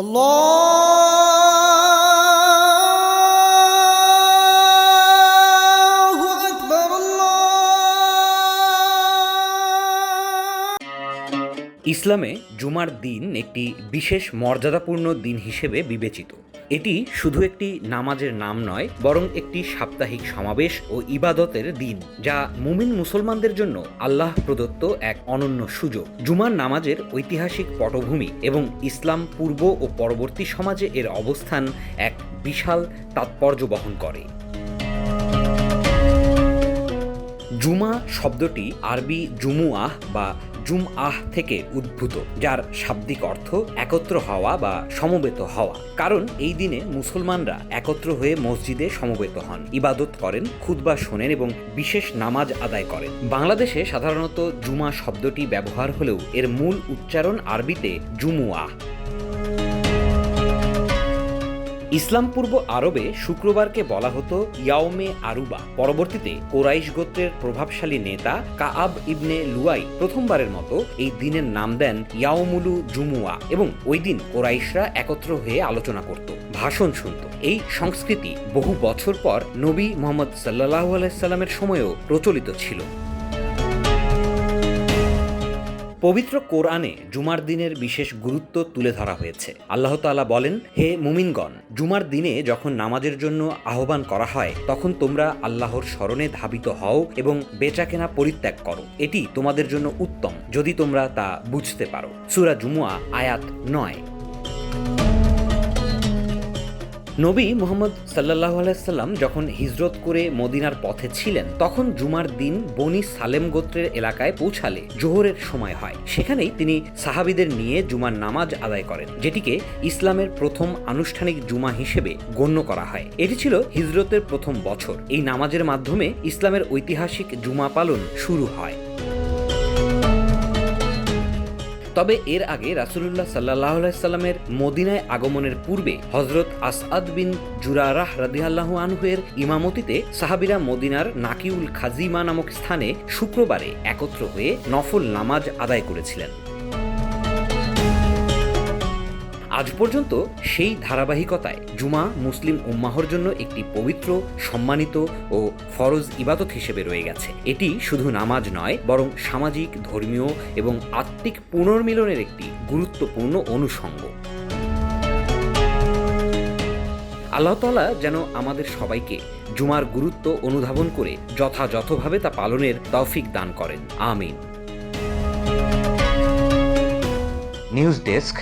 আল্লাহু আকবার। ইসলামে জুমার দিন একটি বিশেষ মর্যাদাপূর্ণ দিন হিসেবে বিবেচিত। এটি শুধু একটি নামাজের নাম নয়, বরং একটি সাপ্তাহিক সমাবেশ ও ইবাদতের দিন, যা মুমিন মুসলমানদের জন্য আল্লাহ প্রদত্ত এক অনন্য সুযোগ। জুমার নামাজের ঐতিহাসিক পটভূমি এবং ইসলাম পূর্ব ও পরবর্তী সমাজে এর অবস্থান এক বিশাল তাৎপর্য বহন করে। জুমা শব্দটি আরবি জুমুআহ বা জুমআহ থেকে উদ্ভূত, যার শাব্দিক অর্থ একত্র হওয়া বা সমবেত হওয়া। কারণ এই দিনে মুসলমানরা একত্র হয়ে মসজিদে সমবেত হন, ইবাদত করেন, খুতবা শোনেন এবং বিশেষ নামাজ আদায় করেন। বাংলাদেশে সাধারণত জুমা শব্দটি ব্যবহার হলেও এর মূল উচ্চারণ আরবিতে জুমুআহ। ইসলাম পূর্ব আরবে শুক্রবারকে বলা হতো ইয়াওমে আরুবা। পরবর্তীতে কোরাইশ গোত্রের প্রভাবশালী নেতা কাআব ইবনে লুয়াই প্রথমবারের মতো এই দিনের নাম দেন ইয়াওমুলু জুমুয়া এবং ওই দিন কোরাইশরা একত্র হয়ে আলোচনা করত, ভাষণ শুনত। এই সংস্কৃতি বহু বছর পর নবী মুহাম্মদ সাল্লাল্লাহু আলাইহি সাল্লামের সময়েও প্রচলিত ছিল। পবিত্র কোরআনে জুমার দিনের বিশেষ গুরুত্ব তুলে ধরা হয়েছে। আল্লাহ তাআলা বলেন, হে মুমিনগণ, জুমার দিনে যখন নামাজের জন্য আহ্বান করা হয় তখন তোমরা আল্লাহর স্মরণে ধাবিত হও এবং বেচাকেনা পরিত্যাগ করো। এটি তোমাদের জন্য উত্তম যদি তোমরা তা বুঝতে পারো। সূরা জুমুয়া আয়াত 9। নবী মুহাম্মদ সাল্লাল্লাহু আলাইহি সাল্লাম যখন হিজরত করে মদিনার পথে ছিলেন, তখন জুমার দিন বনি সালেম গোত্রের এলাকায় পৌঁছালে জোহরের সময় হয়। সেখানেই তিনি সাহাবীদের নিয়ে জুমার নামাজ আদায় করেন, যেটিকে ইসলামের প্রথম আনুষ্ঠানিক জুমা হিসেবে গণ্য করা হয়। এটি ছিল হিজরতের প্রথম বছর। এই নামাজের মাধ্যমে ইসলামের ঐতিহাসিক জুমা পালন শুরু হয়। তবে এর আগে রাসূলুল্লাহ সাল্লাল্লাহু আলাইহি সাল্লামের মদিনায় আগমনের পূর্বে হযরত আসআদ বিন জুরারাহ রাদিয়াল্লাহু আনহু এর ইমামতিতে সাহাবীরা মদিনার নাকিউল খাজিমা নামক স্থানে শুক্রবারে একত্র হয়ে নফল নামাজ আদায় করেছিলেন। আজ পর্যন্ত সেই ধারাবাহিকতায় জুমা মুসলিম উম্মাহর জন্য একটি পবিত্র, সম্মানিত ও ফরজ ইবাদত হিসেবে রয়ে গেছে। এটি শুধু নামাজ নয়, বরং সামাজিক, ধর্মীয় এবং আত্মিক পুনর্মিলনের একটি গুরুত্বপূর্ণ অনুষঙ্গ। আল্লাহ তাআলা যেন আমাদের সবাইকে জুমার গুরুত্ব অনুধাবন করে যথাযথভাবে তা পালনের তৌফিক দান করেন। আমিন। News desk,